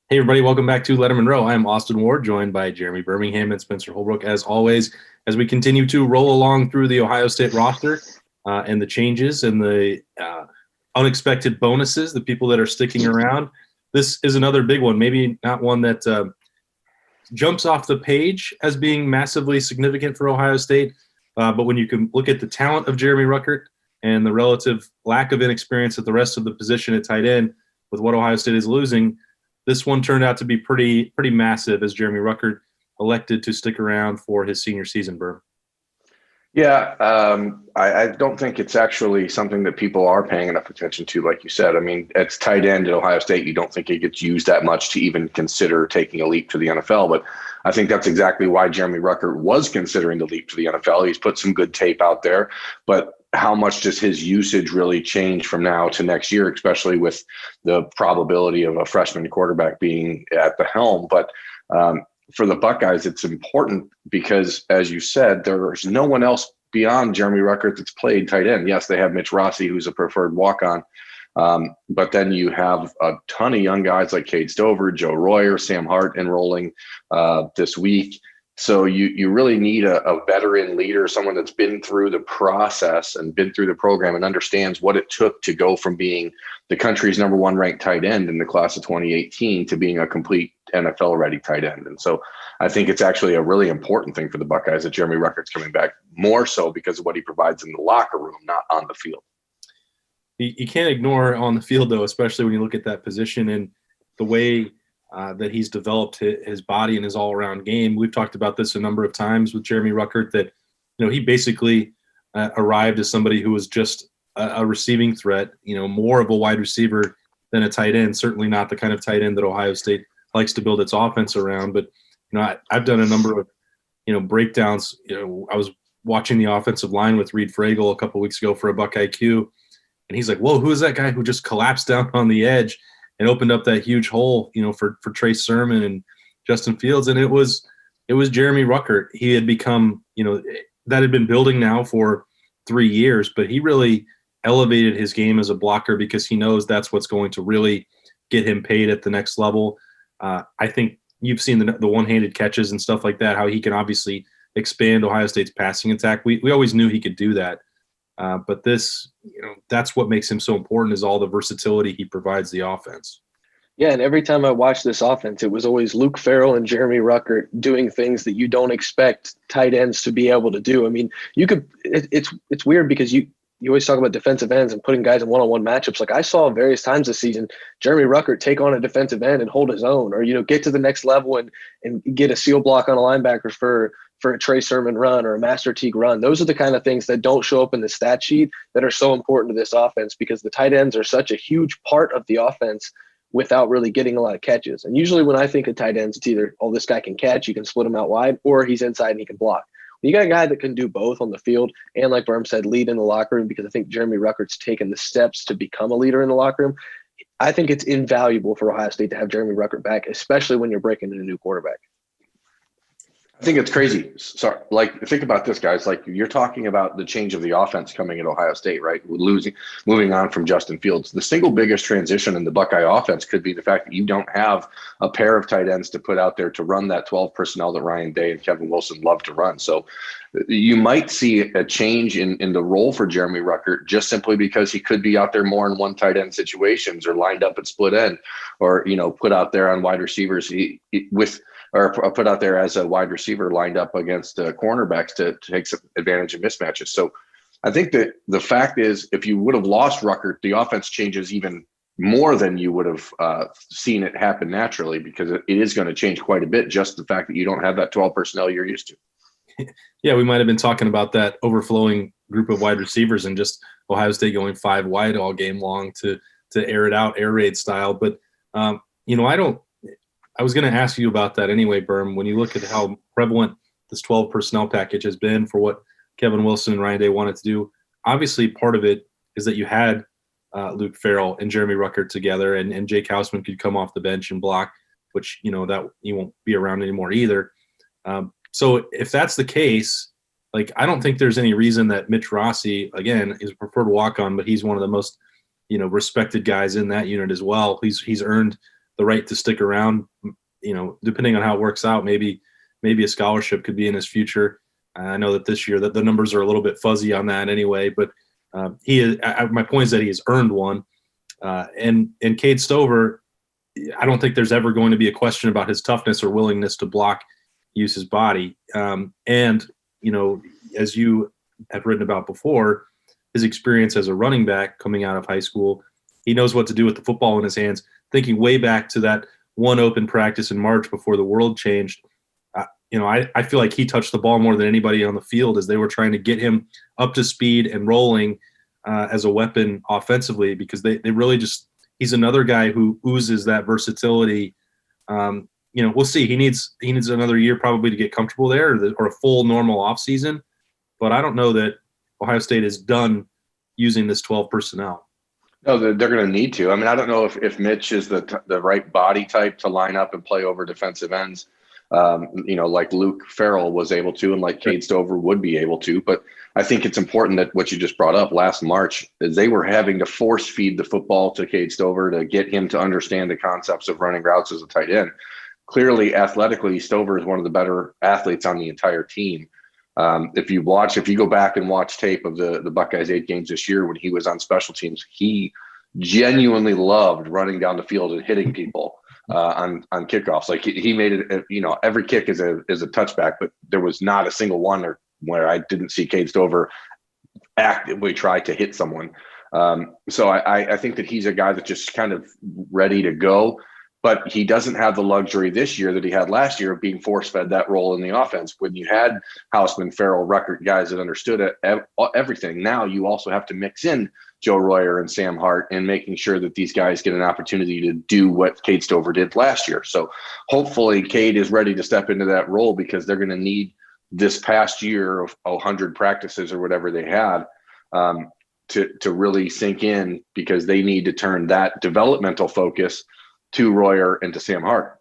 Hey, everybody, welcome back to Lettermen Row. I'm Austin Ward, joined by Jeremy Birmingham and Spencer Holbrook, as always, as we continue to roll along through the Ohio State roster and the changes and the unexpected bonuses, the people that are sticking around. This is another big one, maybe not one that jumps off the page as being massively significant for Ohio State, but when you can look at the talent of Jeremy Ruckert and the relative lack of inexperience at the rest of the position at tight end with what Ohio State is losing, this one turned out to be pretty massive as Jeremy Ruckert elected to stick around for his senior season, Burr. Yeah, I don't think it's actually something that people are paying enough attention to, like you said. I mean, it's tight end at Ohio State. You don't think it gets used that much to even consider taking a leap to the NFL. But I think that's exactly why Jeremy Ruckert was considering the leap to the NFL. He's put some good tape out there. But how much does his usage really change from now to next year, especially with the probability of a freshman quarterback being at the helm? But for the Buckeyes, it's important because, as you said, there's no one else beyond Jeremy Ruckert that's played tight end. Yes, they have Mitch Rossi, who's a preferred walk-on. But then you have a ton of young guys like Cade Stover, Joe Royer, Sam Hart enrolling this week. So you really need a veteran leader, someone that's been through the process and been through the program and understands what it took to go from being the country's number one ranked tight end in the class of 2018 to being a complete NFL ready tight end. And so I think it's actually a really important thing for the Buckeyes that Jeremy Ruckert's coming back, more so because of what he provides in the locker room, not on the field. You can't ignore on the field, though, especially when you look at that position and the way that he's developed his body and his all-around game. We've talked about this a number of times with Jeremy Ruckert that, he basically arrived as somebody who was just a receiving threat, more of a wide receiver than a tight end, certainly not the kind of tight end that Ohio State likes to build its offense around. But, I've done a number of, breakdowns. I was watching the offensive line with Reed Fragel a couple of weeks ago for a Buckeye Q, and he's like, whoa, who is that guy who just collapsed down on the edge and opened up that huge hole, for Trey Sermon and Justin Fields? And it was Jeremy Ruckert. He had become, that had been building now for 3 years, but he really elevated his game as a blocker because he knows that's what's going to really get him paid at the next level. I think you've seen the one-handed catches and stuff like that, how he can obviously expand Ohio State's passing attack. We always knew he could do that. But this, that's what makes him so important, is all the versatility he provides the offense. Yeah, and every time I watched this offense, it was always Luke Farrell and Jeremy Ruckert doing things that you don't expect tight ends to be able to do. I mean, it's weird because you always talk about defensive ends and putting guys in one-on-one matchups. Like I saw various times this season, Jeremy Ruckert take on a defensive end and hold his own, or, get to the next level and get a seal block on a linebacker for a Trey Sermon run or a Master Teague run. Those are the kind of things that don't show up in the stat sheet that are so important to this offense, because the tight ends are such a huge part of the offense without really getting a lot of catches. And usually when I think of tight ends, it's either, oh, this guy can catch, you can split him out wide, or he's inside and he can block. When you got a guy that can do both on the field and, like Berm said, lead in the locker room, because I think Jeremy Ruckert's taken the steps to become a leader in the locker room. I think it's invaluable for Ohio State to have Jeremy Ruckert back, especially when you're breaking in a new quarterback. I think it's crazy. Sorry, think about this, guys. Like, you're talking about the change of the offense coming at Ohio State, right? Moving on from Justin Fields. The single biggest transition in the Buckeye offense could be the fact that you don't have a pair of tight ends to put out there to run that 12 personnel that Ryan Day and Kevin Wilson love to run. So you might see a change in the role for Jeremy Ruckert just simply because he could be out there more in one tight end situations, or lined up at split end, or, put out there on wide receivers or put out there as a wide receiver lined up against cornerbacks to take some advantage of mismatches. So I think that the fact is, if you would have lost Ruckert, the offense changes even more than you would have seen it happen naturally, because it is going to change quite a bit, just the fact that you don't have that 12 personnel you're used to. Yeah, we might have been talking about that overflowing group of wide receivers and just Ohio State going 5 wide all game long to air it out, air raid style. But, I was going to ask you about that anyway, Berm. When you look at how prevalent this 12 personnel package has been for what Kevin Wilson and Ryan Day wanted to do, obviously part of it is that you had Luke Farrell and Jeremy Ruckert together, and Jake Hausman could come off the bench and block, which, that he won't be around anymore either. So if that's the case, I don't think there's any reason that Mitch Rossi, again, is a preferred walk-on, but he's one of the most, respected guys in that unit as well. He's earned the right to stick around. Depending on how it works out, maybe a scholarship could be in his future. I know that this year that the numbers are a little bit fuzzy on that anyway, but my point is that he has earned one. And Cade Stover, I don't think there's ever going to be a question about his toughness or willingness to block, use his body. And as you have written about before, his experience as a running back coming out of high school, he knows what to do with the football in his hands. Thinking way back to that one open practice in March before the world changed, I feel like he touched the ball more than anybody on the field as they were trying to get him up to speed and rolling as a weapon offensively, because they really just – he's another guy who oozes that versatility. We'll see. He needs another year probably to get comfortable there, or a full normal offseason. But I don't know that Ohio State is done using this 12 personnel. No, they're going to need to. I mean, I don't know if Mitch is the right body type to line up and play over defensive ends, like Luke Farrell was able to, and like Cade Stover would be able to. But I think it's important that what you just brought up last March is they were having to force feed the football to Cade Stover to get him to understand the concepts of running routes as a tight end. Clearly, athletically, Stover is one of the better athletes on the entire team. If you go back and watch tape of the Buckeyes 8 games this year when he was on special teams, he genuinely loved running down the field and hitting people on kickoffs. Like he made it, every kick is a touchback, but there was not a single one where I didn't see Cade Stover actively try to hit someone. So I think that he's a guy that's just kind of ready to go. But he doesn't have the luxury this year that he had last year of being force-fed that role in the offense. When you had Houseman, Farrell, Ruckert, guys that understood everything, now you also have to mix in Joe Royer and Sam Hart and making sure that these guys get an opportunity to do what Cade Stover did last year. So hopefully Cade is ready to step into that role, because they're going to need this past year of 100 practices or whatever they had to really sink in, because they need to turn that developmental focus to Royer and to Sam Hart.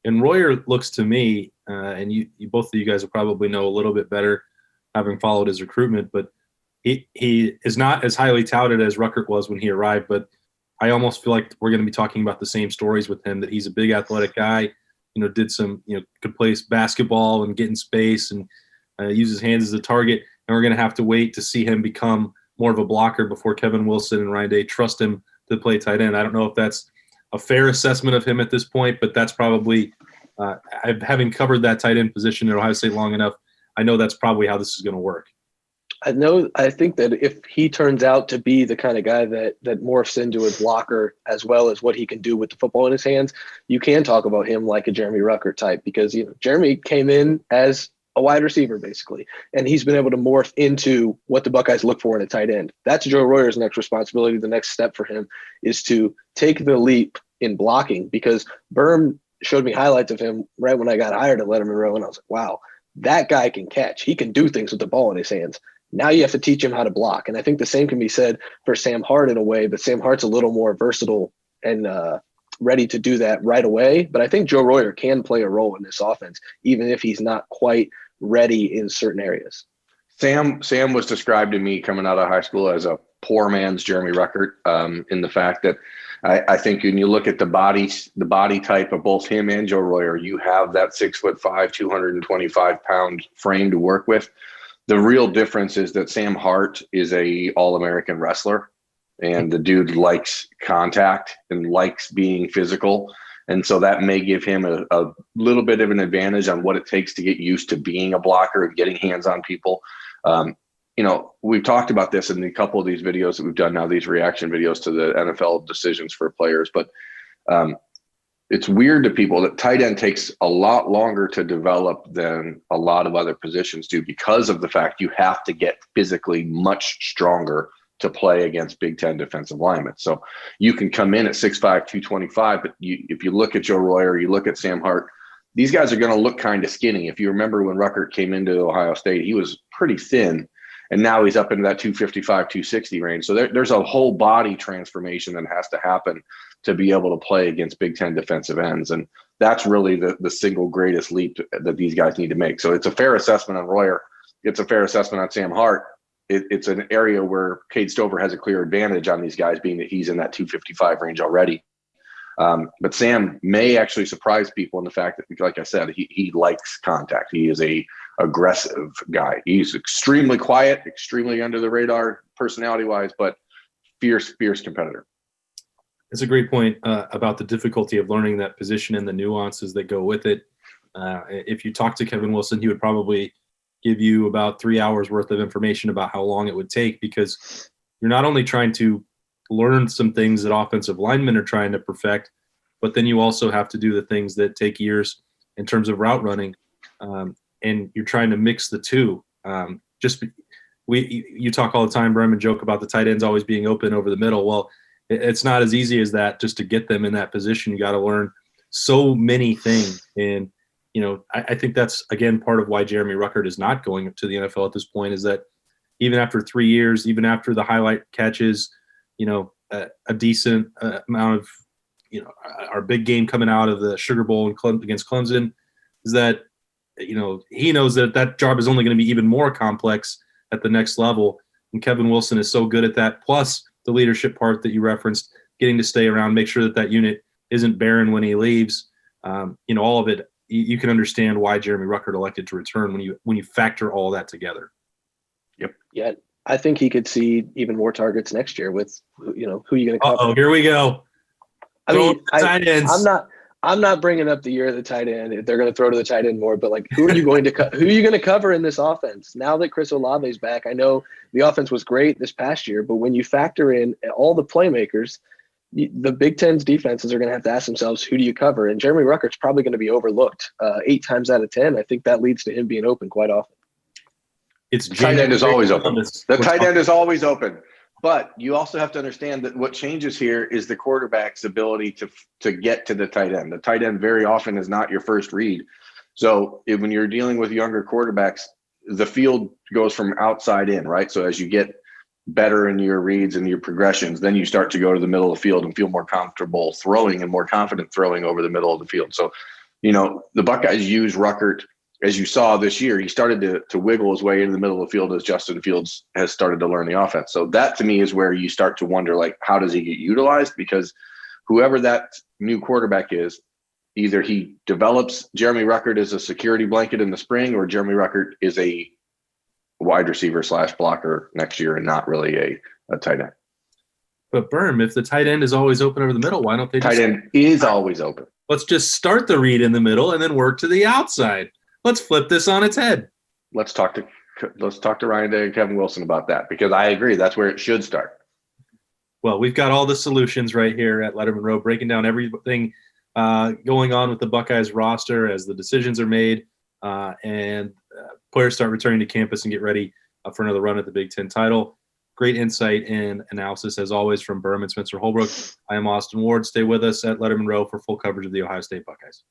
And Royer looks to me, and you both of you guys will probably know a little bit better having followed his recruitment, but he is not as highly touted as Ruckert was when he arrived, but I almost feel like we're going to be talking about the same stories with him, that he's a big athletic guy, did some, could play basketball and get in space and use his hands as a target. And we're going to have to wait to see him become more of a blocker before Kevin Wilson and Ryan Day trust him to play tight end. I don't know if that's a fair assessment of him at this point, but that's probably having covered that tight end position at Ohio State long enough, I know that's probably how this is going to work. I think that if he turns out to be the kind of guy that morphs into a blocker as well as what he can do with the football in his hands, you can talk about him like a Jeremy Ruckert type, because Jeremy came in as a wide receiver basically, and he's been able to morph into what the Buckeyes look for in a tight end. That's Joe Royer's next responsibility. The next step for him is to take the leap in blocking, because Berm showed me highlights of him right when I got hired at Lettermen Row, and I was like, wow, that guy can catch. He can do things with the ball in his hands. Now you have to teach him how to block. And I think the same can be said for Sam Hart in a way, but Sam Hart's a little more versatile and ready to do that right away. But I think Joe Royer can play a role in this offense, even if he's not quite ready in certain areas. Sam was described to me coming out of high school as a poor man's Jeremy Ruckert, in the fact that I think when you look at the body type of both him and Joe Royer, you have that 6'5", 225-pound frame to work with. The real difference is that Sam Hart is a All-American wrestler, and the dude likes contact and likes being physical. And so that may give him a little bit of an advantage on what it takes to get used to being a blocker and getting hands on people. We've talked about this in a couple of these videos that we've done now, these reaction videos to the NFL decisions for players. But it's weird to people that tight end takes a lot longer to develop than a lot of other positions do, because of the fact you have to get physically much stronger to play against Big Ten defensive linemen. So you can come in at 6'5", 225, but if you look at Joe Royer, you look at Sam Hart, these guys are going to look kind of skinny. If you remember when Ruckert came into Ohio State, he was pretty thin, and now he's up into that 255, 260 range. So there's a whole body transformation that has to happen to be able to play against Big Ten defensive ends. And that's really the single greatest leap that these guys need to make. So it's a fair assessment on Royer. It's a fair assessment on Sam Hart. It's an area where Cade Stover has a clear advantage on these guys, being that he's in that 255 range already. But Sam may actually surprise people in the fact that, like I said, he likes contact. He is a aggressive guy. He's extremely quiet, extremely under the radar personality wise, but fierce competitor. It's a great point about the difficulty of learning that position and the nuances that go with it. If you talk to Kevin Wilson, he would probably give you about 3 hours worth of information about how long it would take, because you're not only trying to learn some things that offensive linemen are trying to perfect, but then you also have to do the things that take years in terms of route running. And you're trying to mix the two. You talk all the time, Brim, and joke about the tight ends always being open over the middle. Well, it's not as easy as that just to get them in that position. You got to learn so many things. And, I think that's, again, part of why Jeremy Ruckert is not going to the NFL at this point, is that even after 3 years, even after the highlight catches, a decent amount of, our big game coming out of the Sugar Bowl against Clemson, is that, he knows that job is only going to be even more complex at the next level. And Kevin Wilson is so good at that. Plus the leadership part that you referenced, getting to stay around, make sure that unit isn't barren when he leaves. All of it, you can understand why Jeremy Ruckert elected to return when you factor all that together. Yep. Yeah. I think he could see even more targets next year with, who you're going to cover. Oh, here we go. I mean, tight ends. I'm not bringing up the year of the tight end. They're going to throw to the tight end more, but who are you going to who are you going to cover in this offense? Now that Chris Olave's back, I know the offense was great this past year, but when you factor in all the playmakers, the Big Ten's defenses are going to have to ask themselves, who do you cover? And Jeremy Ruckert's probably going to be overlooked 8 times out of 10. I think that leads to him being open quite often. It's tight end is always open. The tight end is always open. But you also have to understand that what changes here is the quarterback's ability to get to the tight end. The tight end very often is not your first read. So when you're dealing with younger quarterbacks, the field goes from outside in, right? So as you get better in your reads and your progressions, then you start to go to the middle of the field and feel more comfortable throwing and more confident throwing over the middle of the field. So, the Buckeyes use Ruckert. As you saw this year, he started to wiggle his way into the middle of the field as Justin Fields has started to learn the offense. So that, to me, is where you start to wonder, how does he get utilized? Because whoever that new quarterback is, either he develops Jeremy Ruckert as a security blanket in the spring, or Jeremy Ruckert is a wide receiver / blocker next year and not really a tight end. But Berm, if the tight end is always open over the middle, why don't they tight end is always open. Let's just start the read in the middle and then work to the outside. Let's flip this on its head. Let's talk to Ryan Day and Kevin Wilson about that, because I agree that's where it should start. Well, we've got all the solutions right here at Lettermen Row, breaking down everything going on with the Buckeyes roster as the decisions are made and players start returning to campus and get ready for another run at the Big Ten title. Great insight and analysis, as always, from Birmingham and Spencer Holbrook. I am Austin Ward. Stay with us at Lettermen Row for full coverage of the Ohio State Buckeyes.